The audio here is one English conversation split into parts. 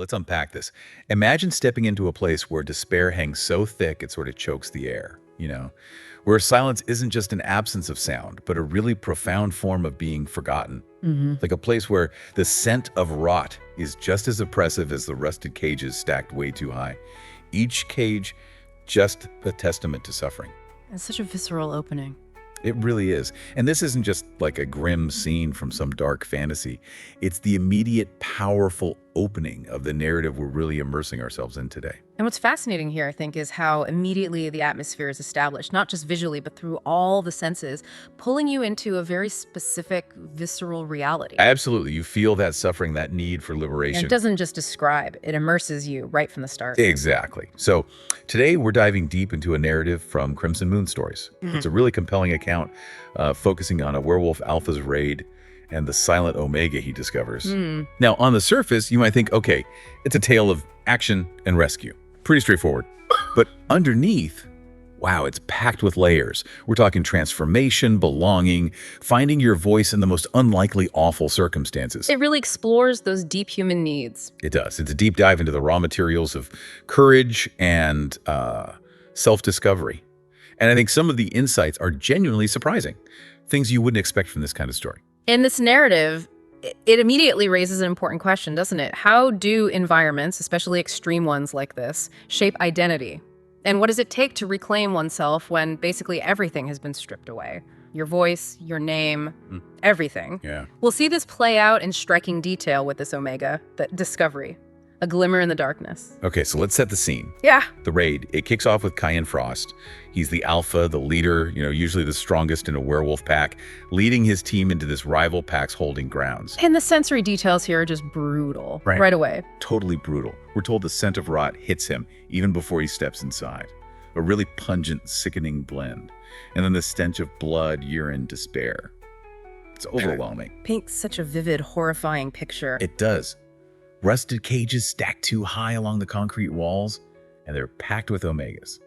let's unpack this. Imagine stepping into a place where despair hangs so thick it sort of chokes the air, where silence isn't just an absence of sound, but a really profound form of being forgotten. Like a place where the scent of rot is just as oppressive as the rusted cages stacked way too high. Each cage just a testament to suffering. It's such a visceral opening. It really is. And this isn't just like a grim scene from some dark fantasy. It's the immediate, powerful opening of the narrative we're really immersing ourselves in today. And what's fascinating here, I think, is how immediately the atmosphere is established, not just visually, but through all the senses, pulling you into a very specific, visceral reality. Absolutely. You feel that suffering, that need for liberation. And it doesn't just describe, it immerses you right from the start. Exactly. So today we're diving deep into a narrative from Crimson Moon Stories. It's a really compelling account focusing on a werewolf alpha's raid and the silent omega he discovers. Now, on the surface, you might think, okay, it's a tale of action and rescue. Pretty straightforward. But underneath, wow, it's packed with layers. We're talking transformation, belonging, finding your voice in the most unlikely, awful circumstances. It really explores those deep human needs. It does. It's a deep dive into the raw materials of courage and self-discovery. And I think some of the insights are genuinely surprising. Things you wouldn't expect from this kind of story. In this narrative, it immediately raises an important question, doesn't it? How do environments, especially extreme ones like this, shape identity? And what does it take to reclaim oneself when basically everything has been stripped away? Your voice, your name, everything. Yeah. We'll see this play out in striking detail with this Omega, the discovery, a glimmer in the darkness. Okay, so let's set the scene. Yeah. The raid, it kicks off with Kayen Frost. He's the alpha, the leader, usually the strongest in a werewolf pack, leading his team into this rival pack's holding grounds. And the sensory details here are just brutal right away. Totally brutal. We're told the scent of rot hits him even before he steps inside. A really pungent, sickening blend. And then the stench of blood, urine, despair. It's overwhelming. Paints such a vivid, horrifying picture. It does. Rusted cages stacked too high along the concrete walls, and they're packed with omegas.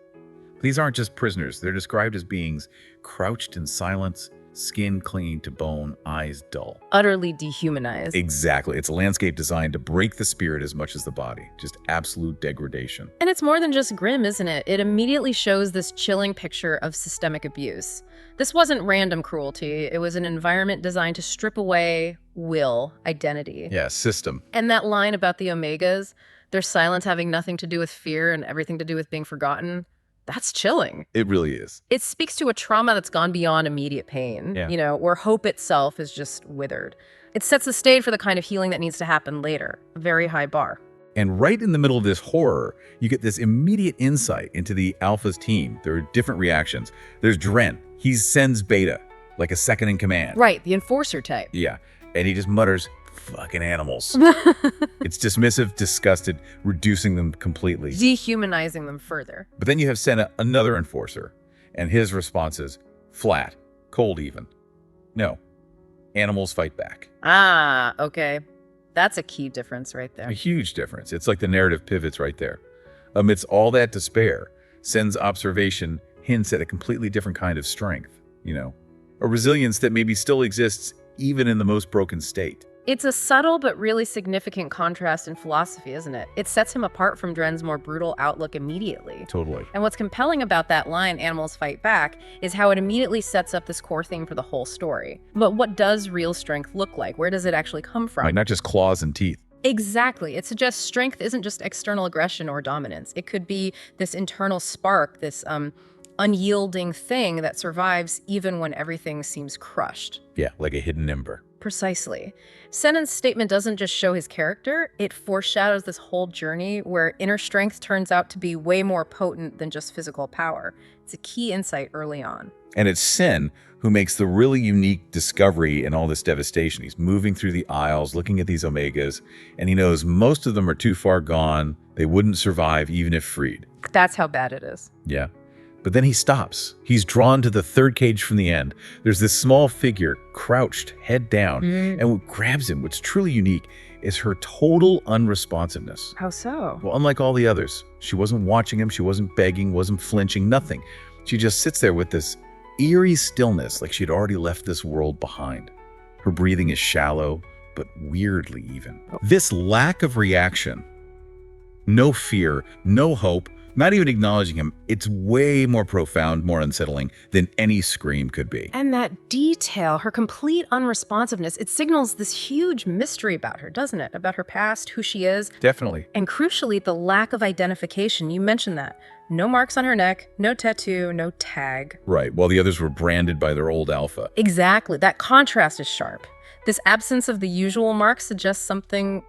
These aren't just prisoners. They're described as beings crouched in silence, skin clinging to bone, eyes dull. Utterly dehumanized. Exactly. It's a landscape designed to break the spirit as much as the body. Just absolute degradation. And it's more than just grim, isn't it? It immediately shows this chilling picture of systemic abuse. This wasn't random cruelty. It was an environment designed to strip away will, identity. Yeah, system. And that line about the omegas, their silence having nothing to do with fear and everything to do with being forgotten, that's chilling. It really is. It speaks to a trauma that's gone beyond immediate pain, where hope itself is just withered. It sets the stage for the kind of healing that needs to happen later. A very high bar. And right in the middle of this horror, you get this immediate insight into the Alpha's team. There are different reactions. There's Dren. He sends Beta, like a second in command. Right, the enforcer type. Yeah, and he just mutters, fucking animals. It's dismissive, disgusted, reducing them completely. Dehumanizing them further. But then you have Senna, another enforcer, and his response is flat, cold even. No, animals fight back. Ah, okay. That's a key difference right there. A huge difference. It's like the narrative pivots right there. Amidst all that despair, Sen's observation hints at a completely different kind of strength, a resilience that maybe still exists even in the most broken state. It's a subtle but really significant contrast in philosophy, isn't it? It sets him apart from Dren's more brutal outlook immediately. Totally. And what's compelling about that line, animals fight back, is how it immediately sets up this core theme for the whole story. But what does real strength look like? Where does it actually come from? Like not just claws and teeth. Exactly. It suggests strength isn't just external aggression or dominance. It could be this internal spark, this unyielding thing that survives even when everything seems crushed. Yeah, like a hidden ember. Precisely. Senna's statement doesn't just show his character, it foreshadows this whole journey where inner strength turns out to be way more potent than just physical power. It's a key insight early on. And it's Sen who makes the really unique discovery in all this devastation. He's moving through the aisles, looking at these omegas, and he knows most of them are too far gone. They wouldn't survive even if freed. That's how bad it is. Yeah. But then he stops. He's drawn to the third cage from the end. There's this small figure crouched, head down, and what grabs him, what's truly unique, is her total unresponsiveness. How so? Well, unlike all the others, she wasn't watching him, she wasn't begging, wasn't flinching, nothing. She just sits there with this eerie stillness, like she'd already left this world behind. Her breathing is shallow, but weirdly even. This lack of reaction No fear, no hope, not even acknowledging him. It's way more profound, more unsettling than any scream could be. And that detail, her complete unresponsiveness, it signals this huge mystery about her, doesn't it? About her past, who she is. Definitely. And crucially, the lack of identification. You mentioned that. No marks on her neck, no tattoo, no tag. Right, while the others were branded by their old alpha. Exactly. That contrast is sharp. This absence of the usual marks suggests something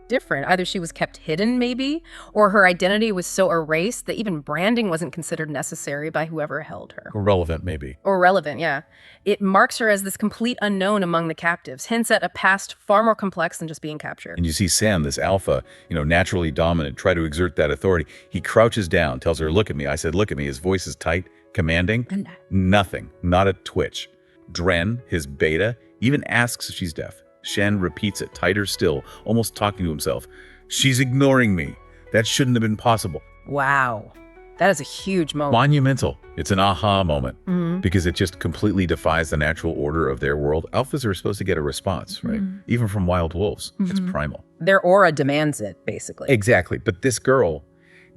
different. Either she was kept hidden, maybe, or her identity was so erased that even branding wasn't considered necessary by whoever held her. Irrelevant, maybe. Or relevant, yeah. It marks her as this complete unknown among the captives, hints at a past far more complex than just being captured. And you see Sam, this alpha, naturally dominant, try to exert that authority. He crouches down, tells her, look at me. I said, look at me. His voice is tight, commanding. Nothing, not a twitch. Dren, his beta, even asks if she's deaf. Shen repeats it, tighter still, almost talking to himself. She's ignoring me. That shouldn't have been possible. Wow. That is a huge moment. Monumental. It's an aha moment because it just completely defies the natural order of their world. Alphas are supposed to get a response, right? Even from wild wolves. It's primal. Their aura demands it, basically. Exactly. But this girl,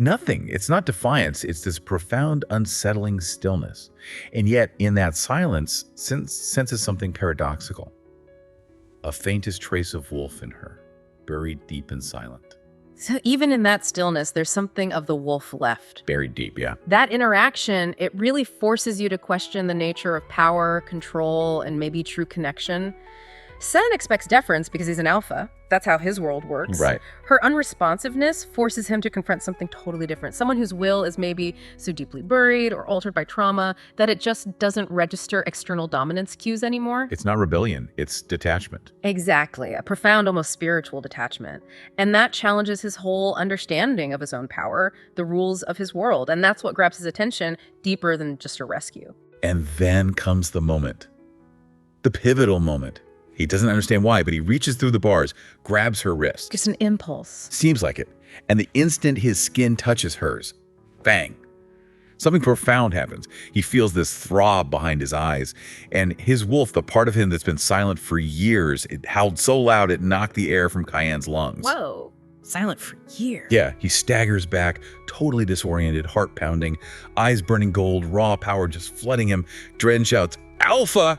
nothing. It's not defiance. It's this profound, unsettling stillness. And yet, in that silence, senses something paradoxical. A faintest trace of wolf in her, buried deep and silent. So even in that stillness, there's something of the wolf left. Buried deep, yeah. That interaction, it really forces you to question the nature of power, control, and maybe true connection. Sen expects deference because he's an alpha. That's how his world works. Right. Her unresponsiveness forces him to confront something totally different. Someone whose will is maybe so deeply buried or altered by trauma that it just doesn't register external dominance cues anymore. It's not rebellion, it's detachment. Exactly. A profound, almost spiritual detachment. And that challenges his whole understanding of his own power, the rules of his world. And that's what grabs his attention deeper than just a rescue. And then comes the moment. The pivotal moment. He doesn't understand why, but he reaches through the bars, grabs her wrist. Just an impulse. Seems like it. And the instant his skin touches hers, bang. Something profound happens. He feels this throb behind his eyes. And his wolf, the part of him that's been silent for years, it howled so loud it knocked the air from Kayen's lungs. Whoa. Silent for years. Yeah, he staggers back, totally disoriented, heart pounding, eyes burning gold, raw power just flooding him. Dren shouts, "Alpha!"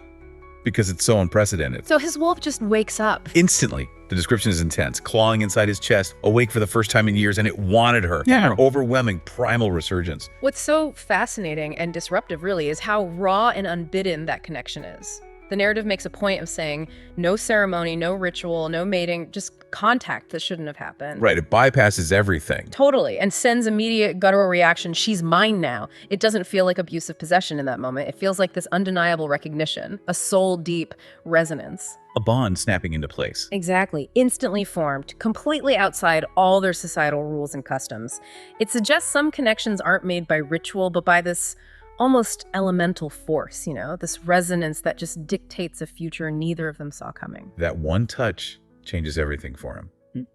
because it's so unprecedented. So his wolf just wakes up. Instantly. The description is intense, clawing inside his chest, awake for the first time in years, and it wanted her. Yeah. Overwhelming primal resurgence. What's so fascinating and disruptive, really, is how raw and unbidden that connection is. The narrative makes a point of saying no ceremony, no ritual, no mating, just contact that shouldn't have happened. Right, it bypasses everything. Totally. And Sen's immediate guttural reaction, she's mine now. It doesn't feel like abusive possession in that moment. It feels like this undeniable recognition, a soul-deep resonance. A bond snapping into place. Exactly. Instantly formed, completely outside all their societal rules and customs. It suggests some connections aren't made by ritual, but by this almost elemental force, this resonance that just dictates a future neither of them saw coming. That one touch changes everything for him.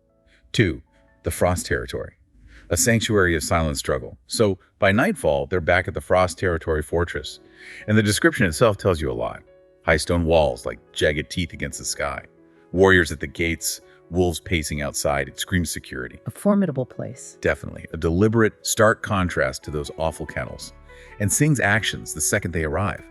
2, the Frost Territory, a sanctuary of silent struggle. So by nightfall, they're back at the Frost Territory fortress. And the description itself tells you a lot. High stone walls like jagged teeth against the sky. Warriors at the gates, wolves pacing outside. It screams security. A formidable place. Definitely. A deliberate, stark contrast to those awful kennels. And Singh's actions the second they arrive.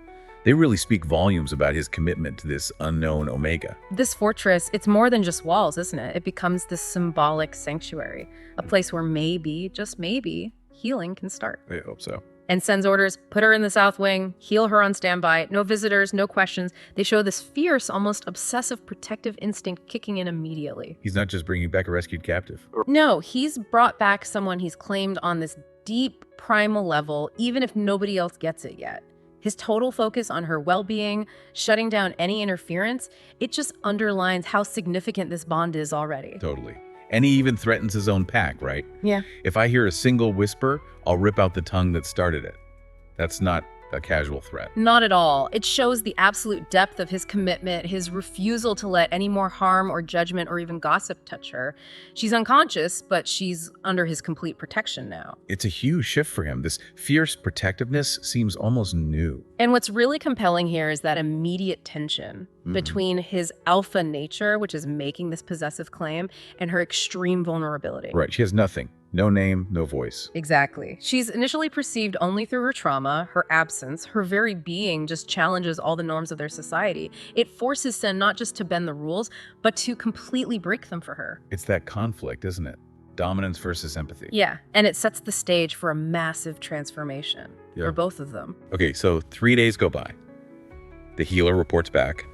They really speak volumes about his commitment to this unknown Omega. This fortress, it's more than just walls, isn't it? It becomes this symbolic sanctuary, a place where maybe, just maybe, healing can start. I hope so. And sends orders, put her in the south wing, heal her on standby, no visitors, no questions. They show this fierce, almost obsessive protective instinct kicking in immediately. He's not just bringing back a rescued captive. No, he's brought back someone he's claimed on this deep, primal level, even if nobody else gets it yet. His total focus on her well-being, shutting down any interference, it just underlines how significant this bond is already. Totally. And he even threatens his own pack, right? Yeah. If I hear a single whisper, I'll rip out the tongue that started it. That's not a casual threat. Not at all. It shows the absolute depth of his commitment, his refusal to let any more harm or judgment or even gossip touch her. She's unconscious, but she's under his complete protection now. It's a huge shift for him. This fierce protectiveness seems almost new. And what's really compelling here is that immediate tension between his alpha nature, which is making this possessive claim, and her extreme vulnerability. Right, she has nothing. No name, no voice. Exactly. She's initially perceived only through her trauma, her absence, her very being just challenges all the norms of their society. It forces Sen not just to bend the rules, but to completely break them for her. It's that conflict, isn't it? Dominance versus empathy. Yeah, and it sets the stage for a massive transformation Yeah. for both of them. Okay, so 3 days go by. The healer reports back.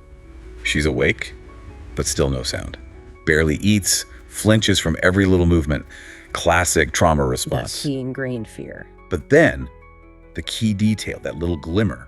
She's awake, but still no sound. Barely eats, flinches from every little movement. Classic trauma response. That key ingrained fear. But then, the key detail, that little glimmer,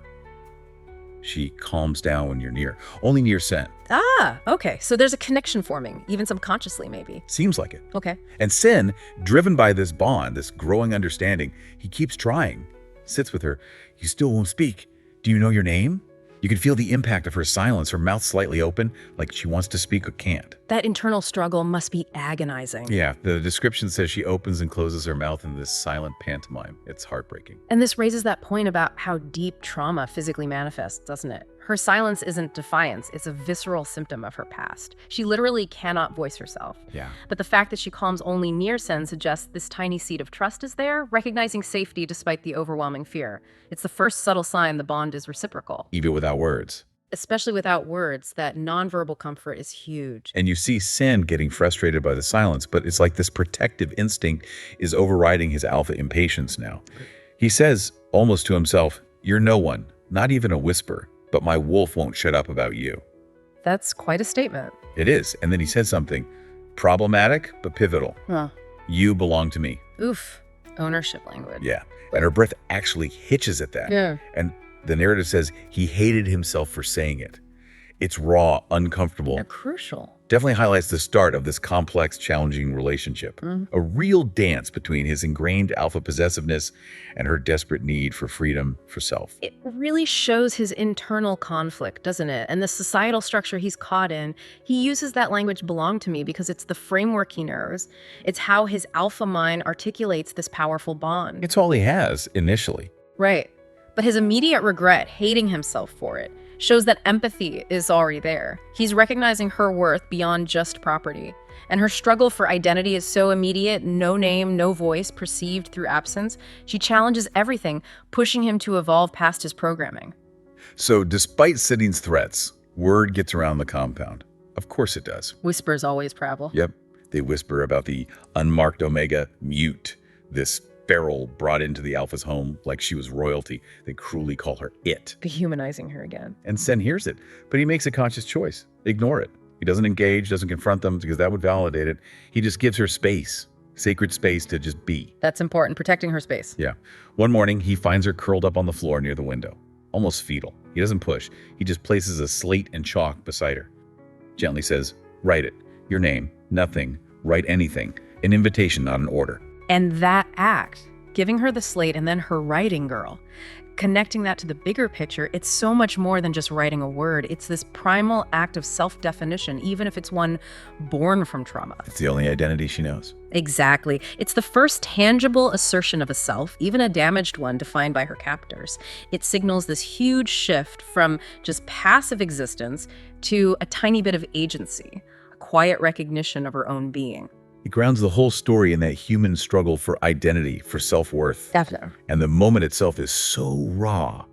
she calms down when you're near. Only near Sen. Ah, okay. So there's a connection forming, even subconsciously, maybe. Seems like it. Okay. And Sen, driven by this bond, this growing understanding, he keeps trying. Sits with her. You still won't speak. Do you know your name? You can feel the impact of her silence, her mouth slightly open, like she wants to speak but can't. That internal struggle must be agonizing. Yeah, the description says she opens and closes her mouth in this silent pantomime. It's heartbreaking. And this raises that point about how deep trauma physically manifests, doesn't it? Her silence isn't defiance, it's a visceral symptom of her past. She literally cannot voice herself. Yeah. But the fact that she calms only near Sen suggests this tiny seed of trust is there, recognizing safety despite the overwhelming fear. It's the first subtle sign the bond is reciprocal. Even without words. Especially without words, that nonverbal comfort is huge. And you see Sen getting frustrated by the silence, but it's like this protective instinct is overriding his alpha impatience now. He says, almost to himself, "You're no one, not even a whisper, but my wolf won't shut up about you." That's quite a statement. It is. And then he says something problematic, but pivotal. Huh. You belong to me. Oof. Ownership language. Yeah. And her breath actually hitches at that. Yeah. And the narrative says he hated himself for saying it. It's raw, uncomfortable. They're crucial. Definitely highlights the start of this complex, challenging relationship. A real dance between his ingrained alpha possessiveness and her desperate need for freedom for self. It really shows his internal conflict, doesn't it? And the societal structure he's caught in. He uses that language belong to me because it's the framework he knows. It's how his alpha mind articulates this powerful bond. It's all he has initially. Right. But his immediate regret, hating himself for it, shows that empathy is already there. He's recognizing her worth beyond just property. And her struggle for identity is so immediate, no name, no voice, perceived through absence. She challenges everything, pushing him to evolve past his programming. So despite Sidney's threats, word gets around the compound. Of course it does. Whispers always travel. Yep. They whisper about the unmarked Omega mute, this feral brought into the Alpha's home like she was royalty. They cruelly call her it. Dehumanizing her again. And Sen hears it, but he makes a conscious choice. Ignore it. He doesn't engage, doesn't confront them because that would validate it. He just gives her space, sacred space to just be. That's important, protecting her space. Yeah. One morning, he finds her curled up on the floor near the window, almost fetal. He doesn't push. He just places a slate and chalk beside her. Gently says, write it. Your name. Nothing. Write anything. An invitation, not an order. And that act, giving her the slate and then her writing girl, connecting that to the bigger picture, it's so much more than just writing a word. It's this primal act of self-definition, even if it's one born from trauma. It's the only identity she knows. Exactly. It's the first tangible assertion of a self, even a damaged one defined by her captors. It signals this huge shift from just passive existence to a tiny bit of agency, a quiet recognition of her own being. It grounds the whole story in that human struggle for identity, for self-worth. Definitely. And the moment itself is so raw.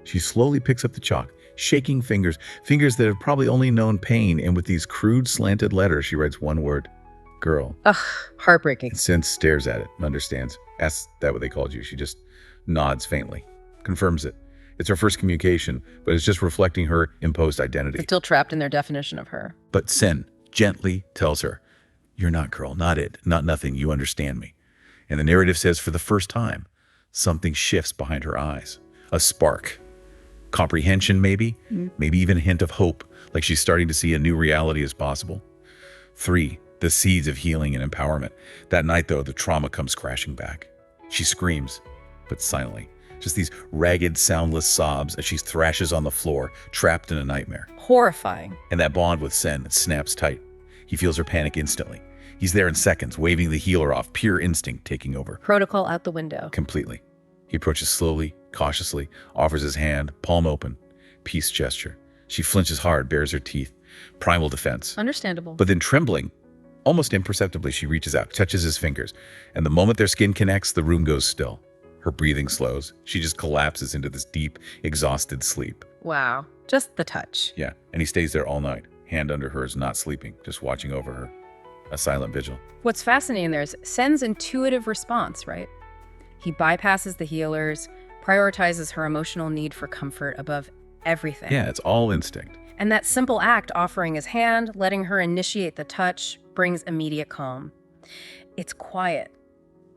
She slowly picks up the chalk, shaking fingers that have probably only known pain, and with these crude slanted letters, she writes one word, girl. Ugh, heartbreaking. And Sen stares at it, understands. Asks that what they called you. She just nods faintly, confirms it. It's her first communication, but it's just reflecting her imposed identity. They're still trapped in their definition of her. But Sen gently tells her, you're not girl, not it, not nothing, you understand me. And the narrative says for the first time, something shifts behind her eyes. A spark. Comprehension maybe, maybe even a hint of hope, like she's starting to see a new reality as possible. 3, the seeds of healing and empowerment. That night though, the trauma comes crashing back. She screams, but silently. Just these ragged, soundless sobs as she thrashes on the floor, trapped in a nightmare. Horrifying. And that bond with Sen snaps tight. He feels her panic instantly. He's there in seconds, waving the healer off, pure instinct taking over. Protocol out the window. Completely. He approaches slowly, cautiously, offers his hand, palm open. Peace gesture. She flinches hard, bares her teeth. Primal defense. Understandable. But then trembling, Almost imperceptibly, she reaches out, touches his fingers, and the moment their skin connects, the room goes still. Her breathing slows. She just collapses into this deep, exhausted sleep. Wow. Just the touch. Yeah, and he stays there all night, hand under hers, not sleeping, just watching over her. A silent vigil. What's fascinating there is Sen's intuitive response, right? He bypasses the healers, prioritizes her emotional need for comfort above everything. Yeah, it's all instinct. And that simple act, offering his hand, letting her initiate the touch, brings immediate calm. It's quiet,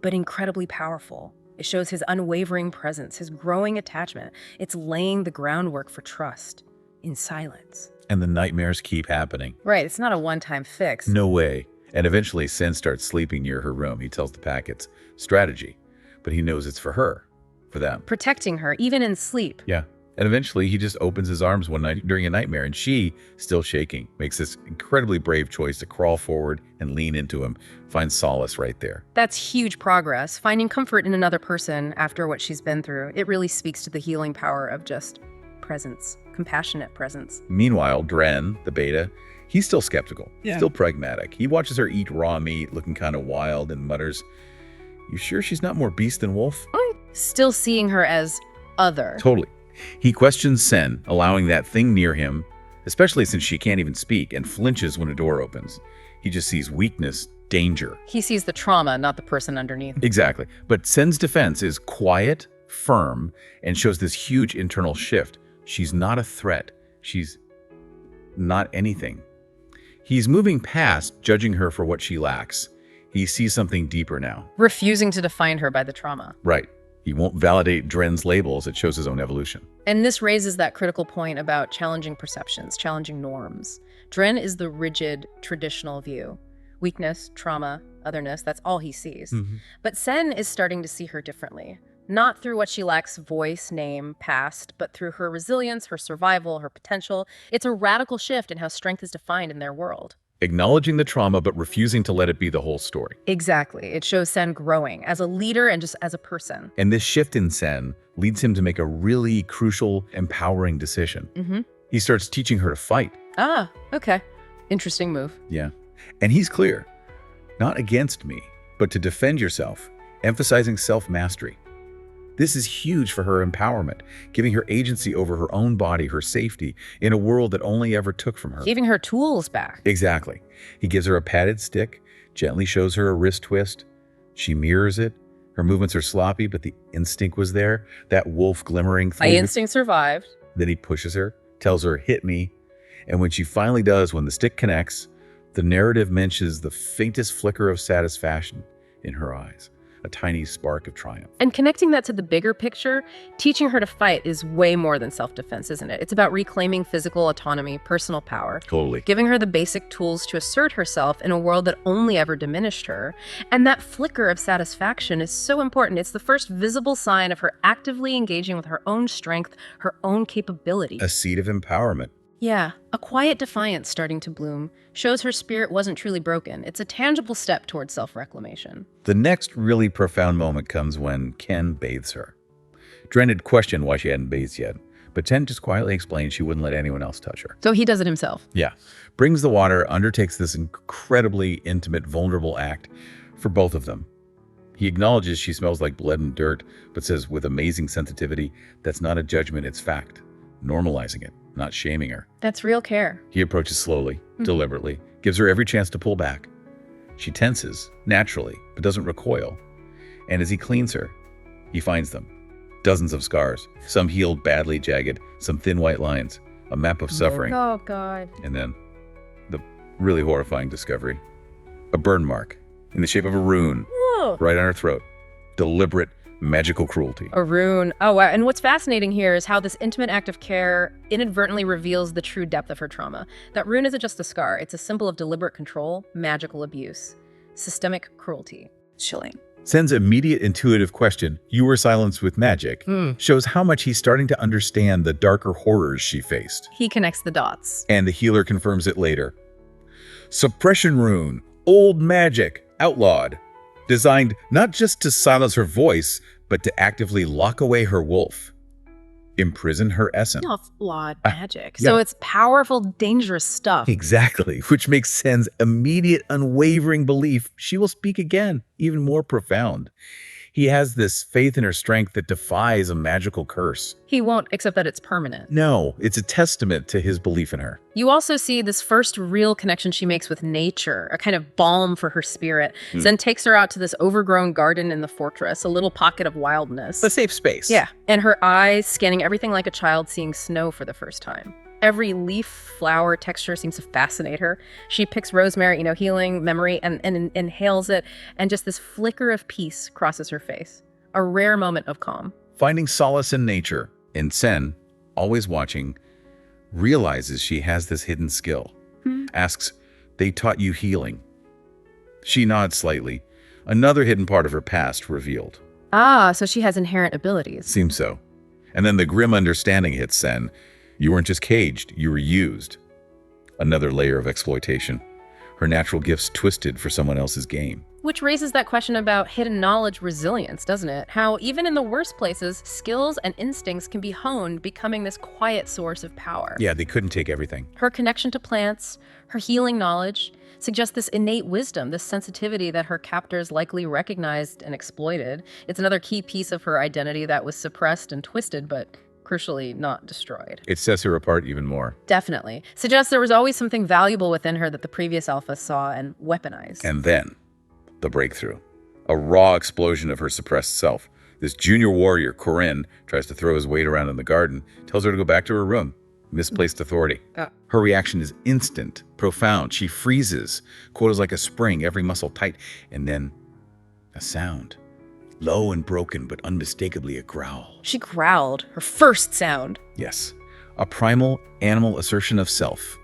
but incredibly powerful. It shows his unwavering presence, his growing attachment. It's laying the groundwork for trust in silence. And the nightmares keep happening. Right, it's not a one-time fix. No way. And eventually, Sen starts sleeping near her room. He tells the pack it's strategy, but he knows it's for her, for them. Protecting her, even in sleep. Yeah. And eventually, he just opens his arms one night during a nightmare, and she, still shaking, makes this incredibly brave choice to crawl forward and lean into him, finds solace right there. That's huge progress. Finding comfort in another person after what she's been through. It really speaks to the healing power of just presence, compassionate presence. Meanwhile, Dren, the beta, he's still skeptical, still pragmatic. He watches her eat raw meat, looking kind of wild, and mutters, "You sure she's not more beast than wolf?" Still seeing her as other. Totally. He questions Sen, allowing that thing near him, especially since she can't even speak, and flinches when a door opens. He just sees weakness, danger. He sees the trauma, not the person underneath. Exactly. But Sen's defense is quiet, firm, and shows this huge internal shift. She's not a threat. She's not anything. He's moving past judging her for what she lacks. He sees something deeper now. Refusing to define her by the trauma. Right. He won't validate Dren's labels. It shows his own evolution. And this raises that critical point about challenging perceptions, challenging norms. Dren is the rigid, traditional view. Weakness, trauma, otherness, that's all he sees. But Sen is starting to see her differently. Not through what she lacks, voice, name, past, but through her resilience, her survival, her potential. It's a radical shift in how strength is defined in their world. Acknowledging the trauma, but refusing to let it be the whole story. Exactly. It shows Sen growing as a leader and just as a person. And this shift in Sen leads him to make a really crucial, empowering decision. He starts teaching her to fight. Ah, okay. Interesting move. Yeah. And he's clear. Not against me, but to defend yourself, emphasizing self-mastery. This is huge for her empowerment, giving her agency over her own body, her safety, in a world that only ever took from her. Giving her tools back. Exactly. He gives her a padded stick, gently shows her a wrist twist. She mirrors it. Her movements are sloppy, but the instinct was there, that wolf glimmering through. My instinct survived. Then he pushes her, tells her, "Hit me." And when she finally does, when the stick connects, the narrative mentions the faintest flicker of satisfaction in her eyes. A tiny spark of triumph. And connecting that to the bigger picture, teaching her to fight is way more than self-defense, isn't it? It's about reclaiming physical autonomy, personal power. Totally. Giving her the basic tools to assert herself in a world that only ever diminished her. And that flicker of satisfaction is so important. It's the first visible sign of her actively engaging with her own strength, her own capability. A seed of empowerment. Yeah, a quiet defiance starting to bloom shows her spirit wasn't truly broken. It's a tangible step towards self-reclamation. The next really profound moment comes when Ken bathes her. Dren had questioned why she hadn't bathed yet, but Ken just quietly explained she wouldn't let anyone else touch her. So he does it himself. Yeah. Brings the water, undertakes this incredibly intimate, vulnerable act for both of them. He acknowledges she smells like blood and dirt, but says with amazing sensitivity, that's not a judgment, it's fact. Normalizing it, not shaming her. That's real care. He approaches slowly, deliberately, gives her every chance to pull back. She tenses, naturally, but doesn't recoil. And as he cleans her, he finds them. Dozens of scars, some healed badly jagged, some thin white lines, a map of suffering. Oh, God. And then the really horrifying discovery. A burn mark in the shape of a rune Whoa. right on her throat. Deliberate, magical cruelty. A rune. Oh, wow. And what's fascinating here is how this intimate act of care inadvertently reveals the true depth of her trauma. That rune isn't just a scar. It's a symbol of deliberate control, magical abuse, systemic cruelty. Chilling. Sen's immediate intuitive question, "You were silenced with magic," shows how much he's starting to understand the darker horrors she faced. He connects the dots. And the healer confirms it later. Suppression rune, old magic, outlawed. Designed not just to silence her voice, but to actively lock away her wolf. imprison her essence. Flawed magic. yeah. So it's powerful, dangerous stuff. Exactly, which makes Sen's immediate, unwavering belief she will speak again, even more profound. He has this faith in her strength that defies a magical curse. He won't, except that it's permanent. No, it's a testament to his belief in her. You also see this first real connection she makes with nature, a kind of balm for her spirit. Sen takes her out to this overgrown garden in the fortress, a little pocket of wildness. A safe space. Yeah, and her eyes scanning everything like a child seeing snow for the first time. Every leaf, flower, texture seems to fascinate her. She picks rosemary, healing, memory, and inhales it, and just this flicker of peace crosses her face. A rare moment of calm. Finding solace in nature, and Sen, always watching, realizes she has this hidden skill. Asks, "They taught you healing?" She nods slightly. Another hidden part of her past revealed. Ah, so she has inherent abilities. Seems so. And then the grim understanding hits Sen. You weren't just caged, you were used. Another layer of exploitation. Her natural gifts twisted for someone else's game. Which raises that question about hidden knowledge resilience, doesn't it? How even in the worst places, skills and instincts can be honed, becoming this quiet source of power. Yeah, they couldn't take everything. Her connection to plants, her healing knowledge, suggests this innate wisdom, this sensitivity that her captors likely recognized and exploited. It's another key piece of her identity that was suppressed and twisted, but crucially not destroyed. It sets her apart even more. Definitely. Suggests there was always something valuable within her that the previous alpha saw and weaponized. And then, the breakthrough. A raw explosion of her suppressed self. This junior warrior, Corinne, tries to throw his weight around in the garden, tells her to go back to her room. Misplaced authority. Her reaction is instant, profound. She freezes, quotas like a spring, every muscle tight, and then a sound. Low and broken, but unmistakably a growl. She growled, her first sound. Yes, a primal animal assertion of self.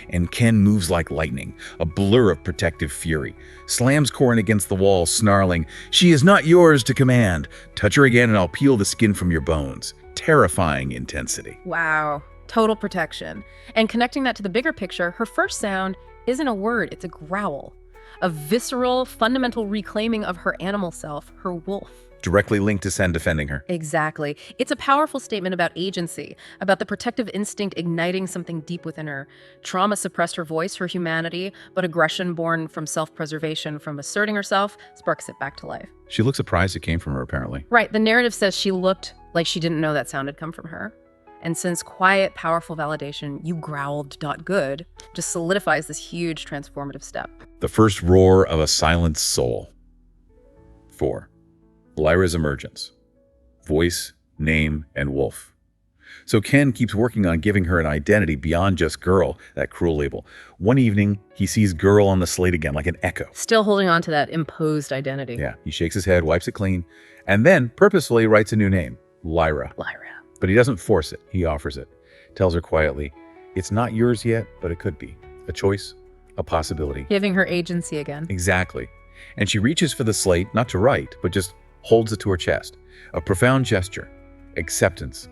And Ken moves like lightning, a blur of protective fury. Slams Corin against the wall, snarling, "She is not yours to command. Touch her again and I'll peel the skin from your bones." Terrifying intensity. Wow. Total protection. And connecting that to the bigger picture, her first sound isn't a word, it's a growl. A visceral, fundamental reclaiming of her animal self, her wolf. Directly linked to Sen defending her. Exactly. It's a powerful statement about agency, about the protective instinct igniting something deep within her. Trauma suppressed her voice, her humanity, but aggression born from self-preservation, from asserting herself, sparks it back to life. She looked surprised it came from her, apparently. Right, the narrative says she looked like she didn't know that sound had come from her. And since quiet, powerful validation, you growled, good, just solidifies this huge transformative step. The first roar of a silenced soul. 4. Lyra's emergence. Voice, name, and wolf. So Ken keeps working on giving her an identity beyond just girl, that cruel label. One evening, he sees girl on the slate again, like an echo. Still holding on to that imposed identity. Yeah, he shakes his head, wipes it clean, and then purposefully writes a new name, Lyra. Lyra. But he doesn't force it, he offers it. Tells her quietly, it's not yours yet, but it could be. A choice, a possibility. Giving her agency again. Exactly. And she reaches for the slate, not to write, but just holds it to her chest. A profound gesture. Acceptance.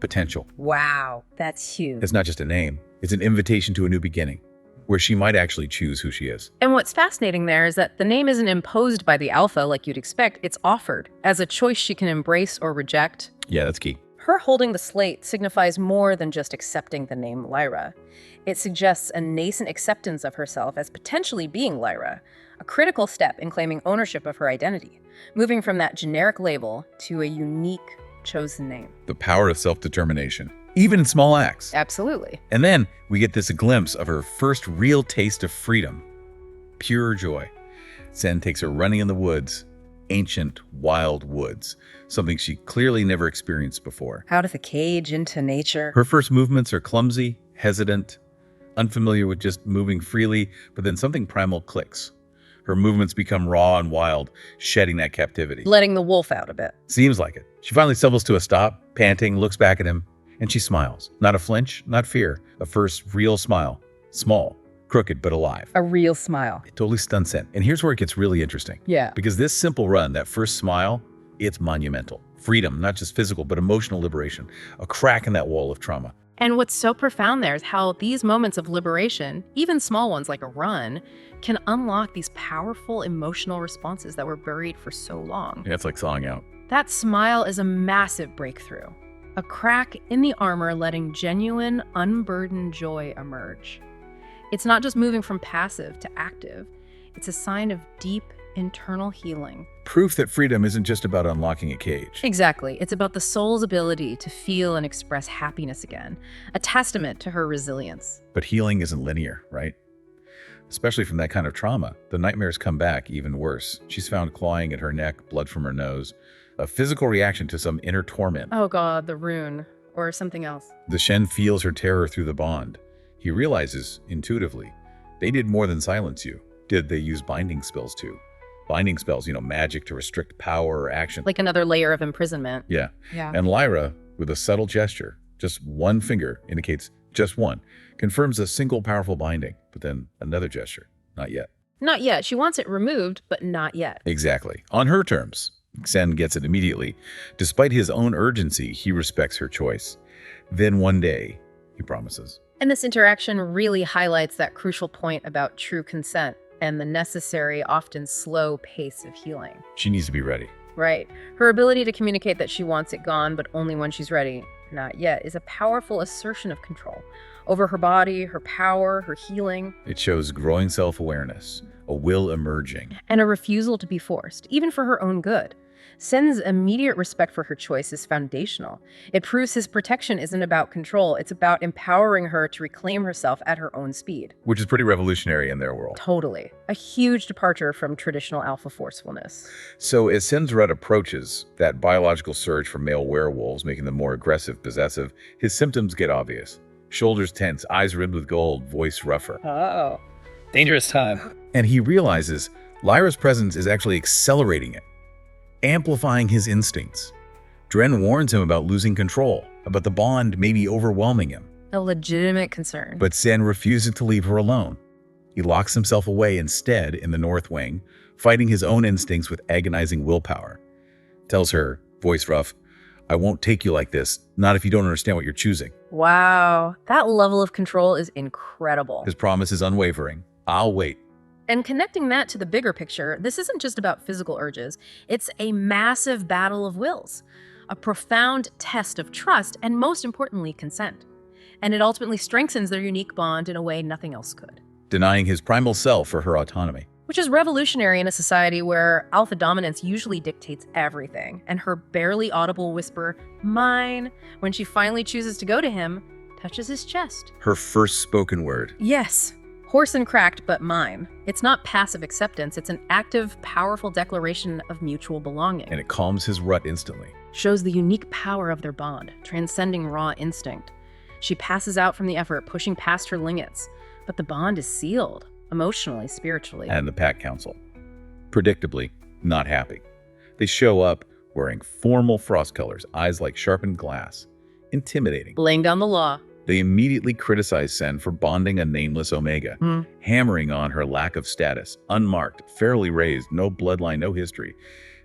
Potential. Wow, that's huge. It's not just a name. It's an invitation to a new beginning, where she might actually choose who she is. And what's fascinating there is that the name isn't imposed by the alpha like you'd expect. It's offered as a choice she can embrace or reject. Yeah, that's key. Her holding the slate signifies more than just accepting the name Lyra. It suggests a nascent acceptance of herself as potentially being Lyra, a critical step in claiming ownership of her identity, moving from that generic label to a unique, chosen name. The power of self-determination, even in small acts. Absolutely. And then we get this glimpse of her first real taste of freedom. Pure joy. Sen takes her running in the woods, ancient, wild woods, something she clearly never experienced before. Out of the cage into nature. Her first movements are clumsy, hesitant, unfamiliar with just moving freely, but then something primal clicks. Her movements become raw and wild, shedding that captivity. Letting the wolf out a bit. Seems like it. She finally stumbles to a stop, panting, looks back at him, and she smiles. Not a flinch, not fear. A first real smile. Small, crooked, but alive. A real smile. It totally stuns Sen. And here's where it gets really interesting. Yeah. Because this simple run, that first smile, it's monumental. Freedom, not just physical, but emotional liberation. A crack in that wall of trauma. And what's so profound there is how these moments of liberation, even small ones like a run, can unlock these powerful emotional responses that were buried for so long. Yeah, it's like thawing out. That smile is a massive breakthrough. a crack in the armor letting genuine, unburdened joy emerge. It's not just moving from passive to active. It's a sign of deep internal healing. Proof that freedom isn't just about unlocking a cage. Exactly. It's about the soul's ability to feel and express happiness again, a testament to her resilience. But healing isn't linear, right? Especially from that kind of trauma. The nightmares come back even worse. She's found clawing at her neck, blood from her nose, a physical reaction to some inner torment. Oh god, the rune. Or something else. The Shen feels her terror through the bond. He realizes, intuitively, they did more than silence you. Did they use binding spells too? Binding spells, magic to restrict power or action. Like another layer of imprisonment. Yeah. And Lyra, with a subtle gesture, just one finger indicates just one, confirms a single powerful binding, but then another gesture, not yet. Not yet. She wants it removed, but not yet. Exactly. On her terms. Sen gets it immediately. Despite his own urgency, he respects her choice. Then one day, he promises. And this interaction really highlights that crucial point about true consent and the necessary, often slow pace of healing. She needs to be ready. Right. Her ability to communicate that she wants it gone, but only when she's ready, not yet, is a powerful assertion of control over her body, her power, her healing. It shows growing self-awareness, a will emerging. And a refusal to be forced, even for her own good. Sen's immediate respect for her choice is foundational. It proves his protection isn't about control, it's about empowering her to reclaim herself at her own speed. Which is pretty revolutionary in their world. Totally. A huge departure from traditional alpha forcefulness. So as Sen's rut approaches, that biological surge for male werewolves, making them more aggressive, possessive, his symptoms get obvious. Shoulders tense, eyes rimmed with gold, voice rougher. Oh, dangerous time. And he realizes Lyra's presence is actually accelerating it, amplifying his instincts. Dren warns him about losing control, about the bond maybe overwhelming him. A legitimate concern. But Sen refuses to leave her alone. He locks himself away instead in the North Wing, fighting his own instincts with agonizing willpower. Tells her, voice rough, I won't take you like this, not if you don't understand what you're choosing. Wow, that level of control is incredible. His promise is unwavering. I'll wait. And connecting that to the bigger picture, this isn't just about physical urges. It's a massive battle of wills, a profound test of trust, and most importantly, consent. And it ultimately strengthens their unique bond in a way nothing else could. Denying his primal self for her autonomy. Which is revolutionary in a society where alpha dominance usually dictates everything, and her barely audible whisper, mine, when she finally chooses to go to him, touches his chest. Her first spoken word. Yes. Hoarse and cracked, but mine. It's not passive acceptance, it's an active, powerful declaration of mutual belonging. And it calms his rut instantly. Shows the unique power of their bond, transcending raw instinct. She passes out from the effort, pushing past her limits, but the bond is sealed, emotionally, spiritually. And the Pack Council, predictably, not happy. They show up wearing formal frost colors, eyes like sharpened glass. Intimidating. Laying down the law. They immediately criticize Sen for bonding a nameless Omega, hammering on her lack of status, unmarked, fairly raised, no bloodline, no history.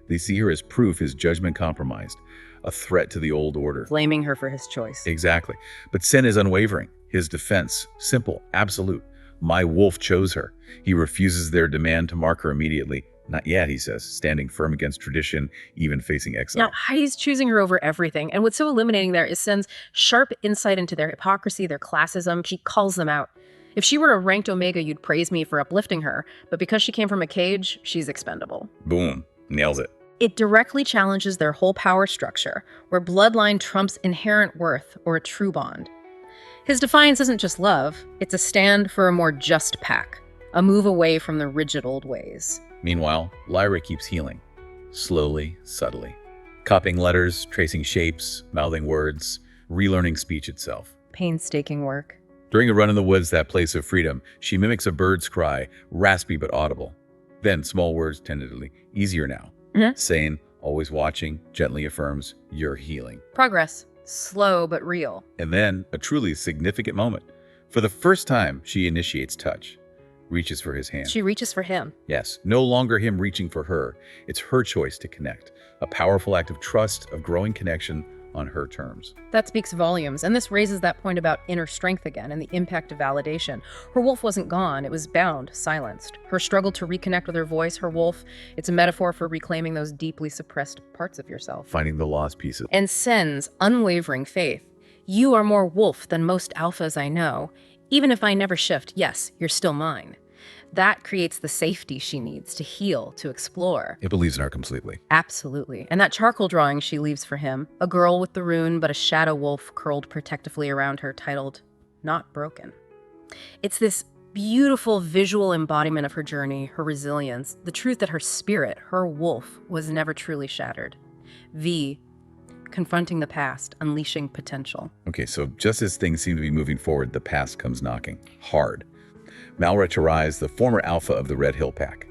They see her as proof his judgment compromised, a threat to the old order. Blaming her for his choice. Exactly. But Sen is unwavering. His defense, simple, absolute. My wolf chose her. He refuses their demand to mark her immediately. Not yet, he says, standing firm against tradition, even facing exile. Now, he's choosing her over everything. And what's so illuminating there is Sen's sharp insight into their hypocrisy, their classism. She calls them out. If she were a ranked Omega, you'd praise me for uplifting her. But because she came from a cage, she's expendable. Boom. Nails it. It directly challenges their whole power structure, where bloodline trumps inherent worth or a true bond. His defiance isn't just love. It's a stand for a more just pack, a move away from the rigid old ways. Meanwhile, Lyra keeps healing, slowly, subtly. Copying letters, tracing shapes, mouthing words, relearning speech itself. Painstaking work. During a run in the woods, that place of freedom, she mimics a bird's cry, raspy but audible. Then, small words tentatively, easier now. Sane, always watching, gently affirms, you're healing. Progress. Slow but real. And then, a truly significant moment. For the first time, she initiates touch. Reaches for his hand. She reaches for him. Yes, no longer him reaching for her. It's her choice to connect. A powerful act of trust, of growing connection, on her terms. That speaks volumes, and this raises that point about inner strength again and the impact of validation. Her wolf wasn't gone, it was bound, silenced. Her struggle to reconnect with her voice, her wolf, it's a metaphor for reclaiming those deeply suppressed parts of yourself. Finding the lost pieces. And Sen's unwavering faith. You are more wolf than most alphas I know. Even if I never shift, yes, you're still mine. That creates the safety she needs to heal, to explore. It believes in her completely. Absolutely. And that charcoal drawing she leaves for him, a girl with the rune but a shadow wolf curled protectively around her, titled, Not Broken. It's this beautiful visual embodiment of her journey, her resilience, the truth that her spirit, her wolf, was never truly shattered. V, confronting the past, unleashing potential. Okay, so just as things seem to be moving forward, the past comes knocking. Hard. Malrech arrives, the former alpha of the Red Hill Pack,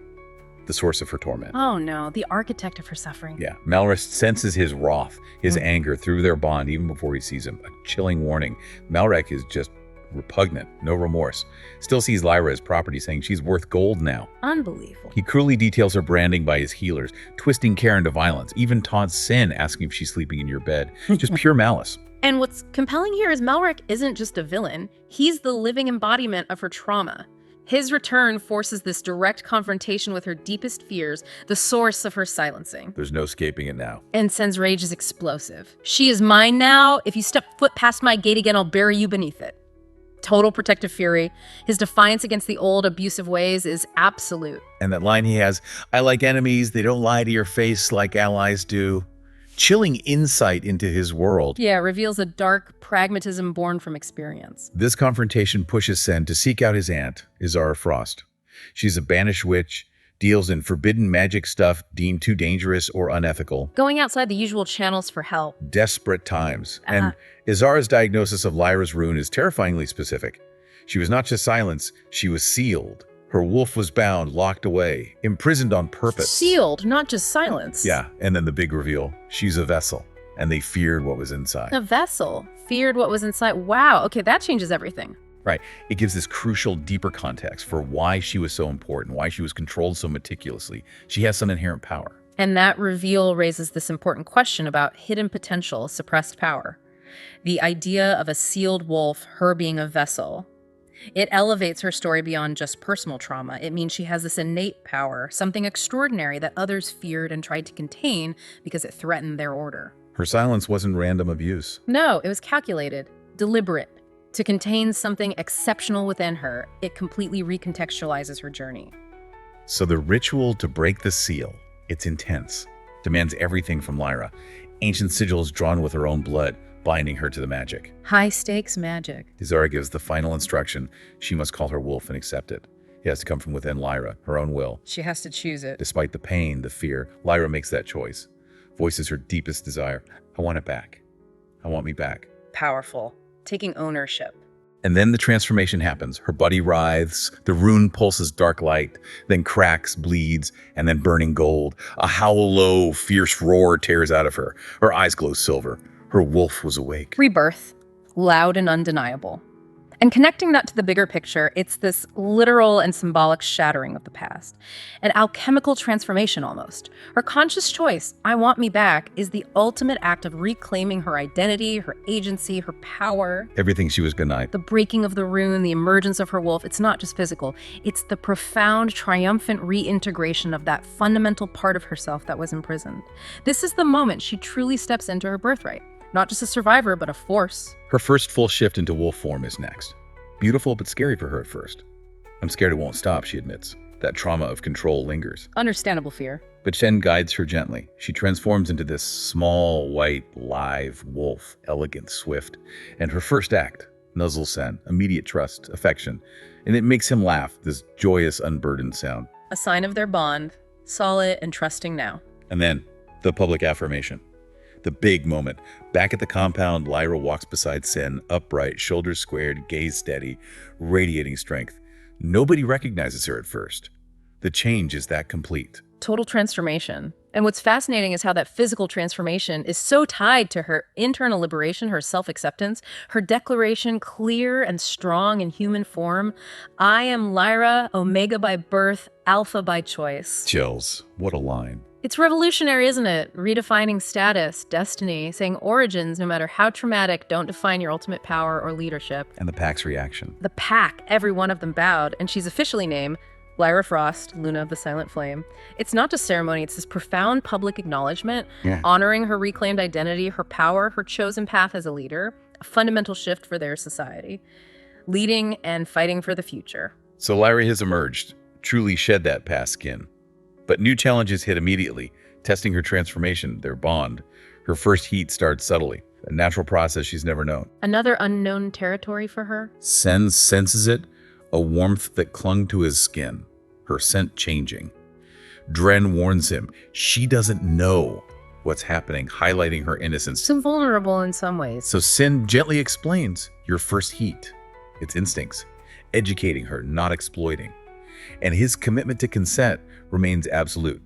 the source of her torment. Oh no, the architect of her suffering. Yeah, Malrech senses his wrath, his anger through their bond even before he sees him. A chilling warning. Malrech is just repugnant, no remorse. Still sees Lyra as property, saying she's worth gold now. Unbelievable. He cruelly details her branding by his healers, twisting care into violence, even taunts Sen, asking if she's sleeping in your bed. Just pure malice. And what's compelling here is Malrech isn't just a villain. He's the living embodiment of her trauma. His return forces this direct confrontation with her deepest fears, the source of her silencing. There's no escaping it now. And Sen's rage is explosive. She is mine now. If you step foot past my gate again, I'll bury you beneath it. Total protective fury. His defiance against the old abusive ways is absolute. And that line he has, I like enemies, they don't lie to your face like allies do. Chilling insight into his world. Yeah, reveals a dark pragmatism born from experience. This confrontation pushes Sen to seek out his aunt, Kayen Frost. She's a banished witch, deals in forbidden magic stuff deemed too dangerous or unethical. Going outside the usual channels for help. Desperate times. And Izara's diagnosis of Lyra's rune is terrifyingly specific. She was not just silenced, she was sealed. Her wolf was bound, locked away, imprisoned on purpose. Sealed, not just silenced. Yeah, and then the big reveal. She's a vessel, and they feared what was inside. A vessel. Feared what was inside. Wow, okay, that changes everything. Right. It gives this crucial, deeper context for why she was so important, why she was controlled so meticulously. She has some inherent power. And that reveal raises this important question about hidden potential, suppressed power. The idea of a sealed wolf, her being a vessel. It elevates her story beyond just personal trauma. It means she has this innate power, something extraordinary that others feared and tried to contain because it threatened their order. Her silence wasn't random abuse. No, it was calculated, deliberate. To contain something exceptional within her, it completely recontextualizes her journey. So the ritual to break the seal, it's intense, demands everything from Lyra. Ancient sigils drawn with her own blood, binding her to the magic. High-stakes magic. Izara gives the final instruction. She must call her wolf and accept it. It has to come from within Lyra, her own will. She has to choose it. Despite the pain, the fear, Lyra makes that choice. Voices her deepest desire. I want it back. I want me back. Powerful. Taking ownership. And then the transformation happens. Her body writhes, the rune pulses dark light, then cracks, bleeds, and then burning gold. A howl low, fierce roar tears out of her. Her eyes glow silver. Her wolf was awake. Rebirth. Loud and undeniable. And connecting that to the bigger picture, it's this literal and symbolic shattering of the past. An alchemical transformation almost. Her conscious choice, I want me back, is the ultimate act of reclaiming her identity, her agency, her power. Everything she was denied. The breaking of the rune, the emergence of her wolf, it's not just physical. It's the profound, triumphant reintegration of that fundamental part of herself that was imprisoned. This is the moment she truly steps into her birthright. Not just a survivor, but a force. Her first full shift into wolf form is next. Beautiful, but scary for her at first. I'm scared it won't stop, she admits. That trauma of control lingers. Understandable fear. But Shen guides her gently. She transforms into this small, white, live wolf, elegant, swift. And her first act, nuzzles Sen, immediate trust, affection. And it makes him laugh, this joyous, unburdened sound. A sign of their bond, solid and trusting now. And then, the public affirmation. The big moment. Back at the compound, Lyra walks beside Sen, upright, shoulders squared, gaze steady, radiating strength. Nobody recognizes her at first. The change is that complete. Total transformation. And what's fascinating is how that physical transformation is so tied to her internal liberation, her self-acceptance, her declaration clear and strong in human form. I am Lyra, Omega by birth, Alpha by choice. Chills. What a line. It's revolutionary, isn't it? Redefining status, destiny, saying origins, no matter how traumatic, don't define your ultimate power or leadership. And the pack's reaction. The pack, every one of them bowed, and she's officially named Lyra Frost, Luna of the Silent Flame. It's not just ceremony, it's this profound public acknowledgement, honoring her reclaimed identity, her power, her chosen path as a leader, a fundamental shift for their society, leading and fighting for the future. So Lyra has emerged, truly shed that past skin. But new challenges hit immediately, testing her transformation, their bond. Her first heat starts subtly, a natural process she's never known. Another unknown territory for her? Sen senses it, a warmth that clung to his skin, her scent changing. Dren warns him she doesn't know what's happening, highlighting her innocence. So vulnerable in some ways. So Sen gently explains your first heat, its instincts, educating her, not exploiting. And his commitment to consent remains absolute.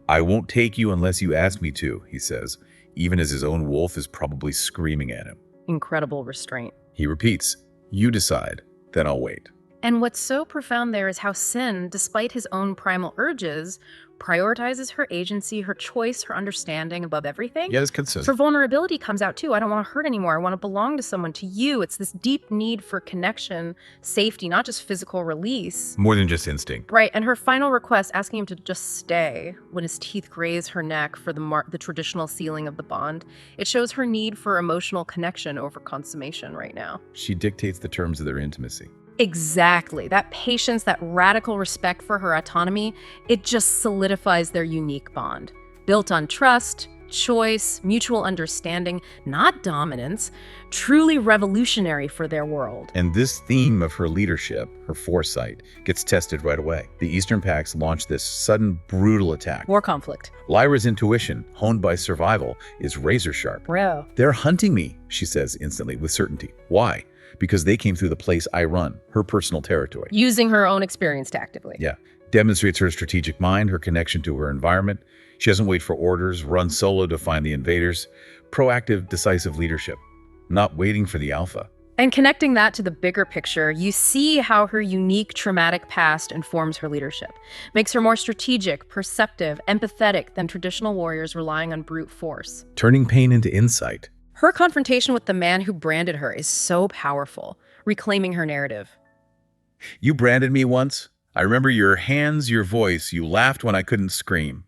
I won't take you unless you ask me to, he says, even as his own wolf is probably screaming at him. Incredible restraint. He repeats, you decide, then I'll wait. And what's so profound there is how Sin, despite his own primal urges, prioritizes her agency, her choice, her understanding above everything. Yeah, it's consistent. Her vulnerability comes out too. I don't want to hurt anymore. I want to belong to someone, to you. It's this deep need for connection, safety, not just physical release. More than just instinct. Right, and her final request, asking him to just stay when his teeth graze her neck for the traditional sealing of the bond, it shows her need for emotional connection over consummation right now. She dictates the terms of their intimacy. Exactly. That patience, that radical respect for her autonomy, it just solidifies their unique bond. Built on trust, choice, mutual understanding, not dominance, truly revolutionary for their world. And this theme of her leadership, her foresight, gets tested right away. The Eastern Pacts launch this sudden, brutal attack. War conflict. Lyra's intuition, honed by survival, is razor sharp. Bro. They're hunting me, she says instantly, with certainty. Why? Because they came through the place I run, her personal territory. Using her own experience tactically. Yeah. Demonstrates her strategic mind, her connection to her environment. She doesn't wait for orders, runs solo to find the invaders. Proactive, decisive leadership. Not waiting for the alpha. And connecting that to the bigger picture, you see how her unique traumatic past informs her leadership. Makes her more strategic, perceptive, empathetic than traditional warriors relying on brute force. Turning pain into insight. Her confrontation with the man who branded her is so powerful, reclaiming her narrative. You branded me once. I remember your hands, your voice. You laughed when I couldn't scream.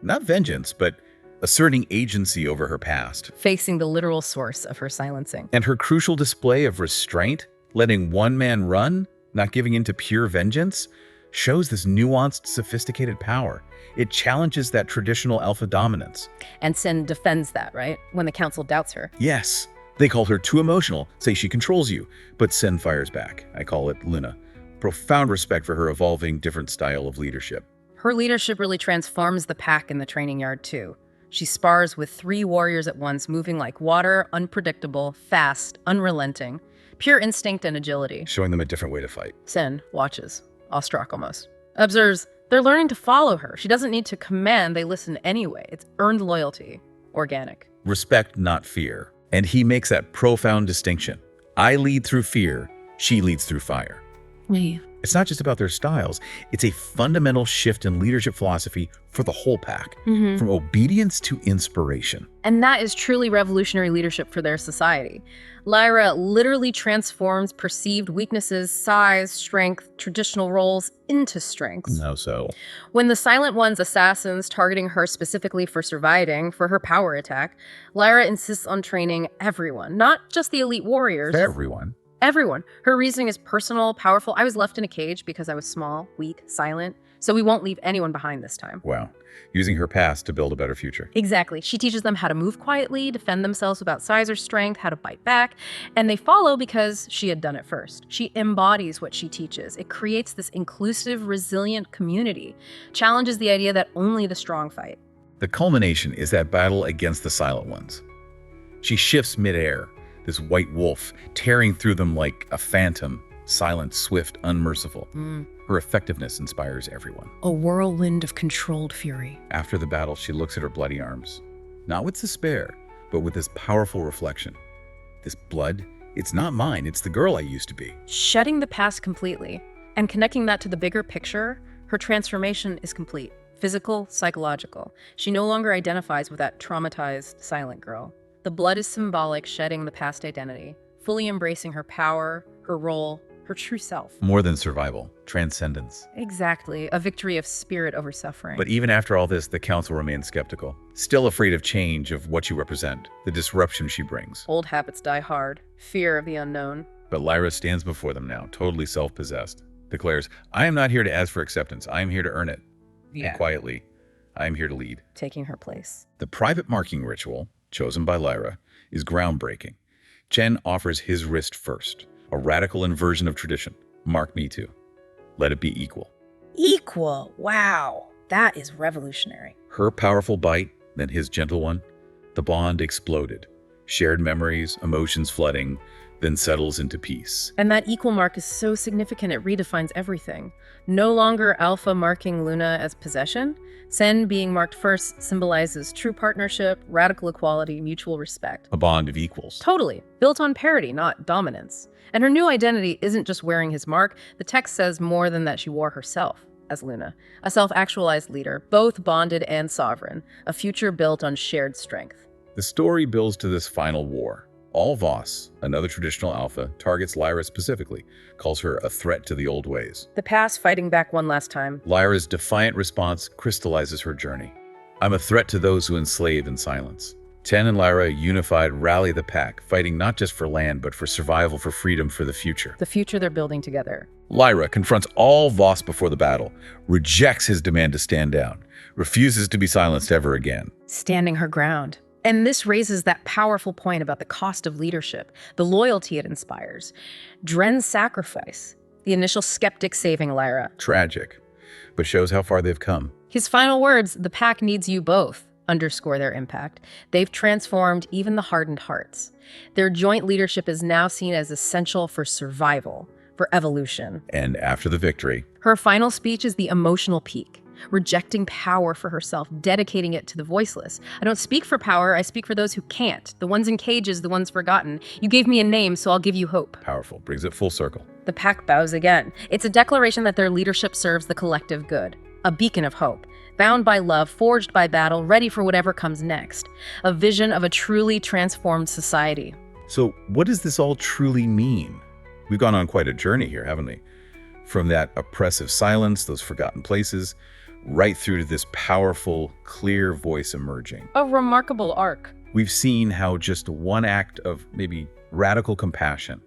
Not vengeance, but asserting agency over her past. Facing the literal source of her silencing. And her crucial display of restraint, letting one man run, not giving in to pure vengeance, shows this nuanced, sophisticated power. It challenges that traditional alpha dominance. And Sin defends that, right? When the council doubts her. Yes. They call her too emotional, say she controls you, but Sin fires back. I call it Luna. Profound respect for her evolving, different style of leadership. Her leadership really transforms the pack in the training yard, too. She spars with 3 warriors at once, moving like water, unpredictable, fast, unrelenting. Pure instinct and agility. Showing them a different way to fight. Sin watches, awestruck almost. Observes, they're learning to follow her. She doesn't need to command, they listen anyway. It's earned loyalty. Organic. Respect, not fear. And he makes that profound distinction. I lead through fear, she leads through fire. Yeah. It's not just about their styles. It's a fundamental shift in leadership philosophy for the whole pack, from obedience to inspiration. And that is truly revolutionary leadership for their society. Lyra literally transforms perceived weaknesses, size, strength, traditional roles into strengths. How so? When the Silent One's assassins targeting her specifically for surviving, for her power attack, Lyra insists on training everyone, not just the elite warriors. Everyone. Everyone. Her reasoning is personal, powerful. I was left in a cage because I was small, weak, silent, so we won't leave anyone behind this time. Wow. Using her past to build a better future. Exactly. She teaches them how to move quietly, defend themselves without size or strength, how to bite back, and they follow because she had done it first. She embodies what she teaches. It creates this inclusive, resilient community, challenges the idea that only the strong fight. The culmination is that battle against the Silent Ones. She shifts midair, this white wolf, tearing through them like a phantom, silent, swift, unmerciful. Her effectiveness inspires everyone. A whirlwind of controlled fury. After the battle, she looks at her bloody arms, not with despair, but with this powerful reflection. This blood, it's not mine, it's the girl I used to be. Shedding the past completely and connecting that to the bigger picture, her transformation is complete. physical, psychological. She no longer identifies with that traumatized, silent girl. The blood is symbolic, shedding the past identity, fully embracing her power, her role, her true self. More than survival, transcendence. Exactly, a victory of spirit over suffering. But even after all this, the council remains skeptical, still afraid of change, of what you represent, the disruption she brings. Old habits die hard, fear of the unknown. But Lyra stands before them now, totally self-possessed, declares, I am not here to ask for acceptance, I am here to earn it. And quietly, I am here to lead. Taking her place. The private marking ritual, chosen by Lyra, is groundbreaking. Chen offers his wrist first, a radical inversion of tradition. Mark me too. Let it be equal. Equal. Wow. That is revolutionary. Her powerful bite, then his gentle one. The bond exploded. Shared memories, emotions flooding, then settles into peace. And that equal mark is so significant, it redefines everything. No longer Alpha marking Luna as possession. Sen being marked first symbolizes true partnership, radical equality, mutual respect. A bond of equals. Totally. Built on parity, not dominance. And her new identity isn't just wearing his mark. The text says more than that she wore herself as Luna. A self-actualized leader, both bonded and sovereign. A future built on shared strength. The story builds to this final war. All Voss, another traditional alpha, targets Lyra specifically, calls her a threat to the old ways. The past fighting back one last time. Lyra's defiant response crystallizes her journey. I'm a threat to those who enslave in silence. Ten and Lyra, unified, rally the pack, fighting not just for land, but for survival, for freedom, for the future. The future they're building together. Lyra confronts all Voss before the battle, rejects his demand to stand down, refuses to be silenced ever again. Standing her ground. And this raises that powerful point about the cost of leadership, the loyalty it inspires. Dren's sacrifice, the initial skeptic saving Lyra. Tragic, but shows how far they've come. His final words, the pack needs you both, underscore their impact. They've transformed even the hardened hearts. Their joint leadership is now seen as essential for survival, for evolution. And after the victory, Her final speech is the emotional peak. Rejecting power for herself, dedicating it to the voiceless. I don't speak for power, I speak for those who can't. The ones in cages, the ones forgotten. You gave me a name, so I'll give you hope. powerful, brings it full circle. The pack bows again. It's a declaration that their leadership serves the collective good. A beacon of hope. Bound by love, forged by battle, ready for whatever comes next. A vision of a truly transformed society. So what does this all truly mean? We've gone on quite a journey here, haven't we? From that oppressive silence, those forgotten places, right through to this powerful, clear voice emerging. A remarkable arc. We've seen how just one act of maybe radical compassion,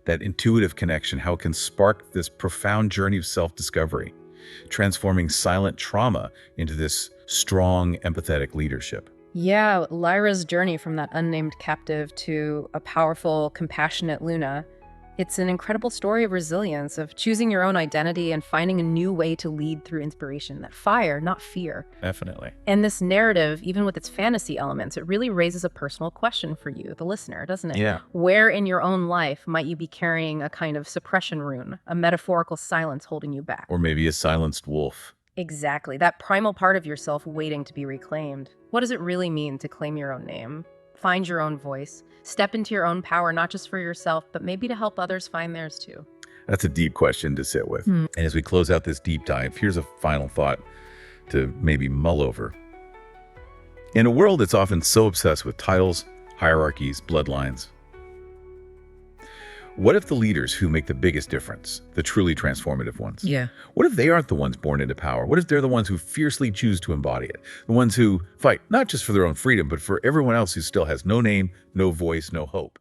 that intuitive connection, how it can spark this profound journey of self-discovery, transforming silent trauma into this strong, empathetic leadership. Yeah, Lyra's journey from that unnamed captive to a powerful, compassionate Luna. It's an incredible story of resilience, of choosing your own identity and finding a new way to lead through inspiration. That fire, not fear. Definitely. And this narrative, even with its fantasy elements, it really raises a personal question for you, the listener, doesn't it? Yeah. Where in your own life might you be carrying a kind of suppression rune, a metaphorical silence holding you back? Or maybe a silenced wolf. Exactly, that primal part of yourself waiting to be reclaimed. What does it really mean to claim your own name? Find your own voice. Step into your own power, not just for yourself, but maybe to help others find theirs too. That's a deep question to sit with. And as we close out this deep dive, here's a final thought to maybe mull over. In a world that's often so obsessed with titles, hierarchies, bloodlines, what if the leaders who make the biggest difference, the truly transformative ones, what if they aren't the ones born into power? What if they're the ones who fiercely choose to embody it? The ones who fight not just for their own freedom, but for everyone else who still has no name, no voice, no hope?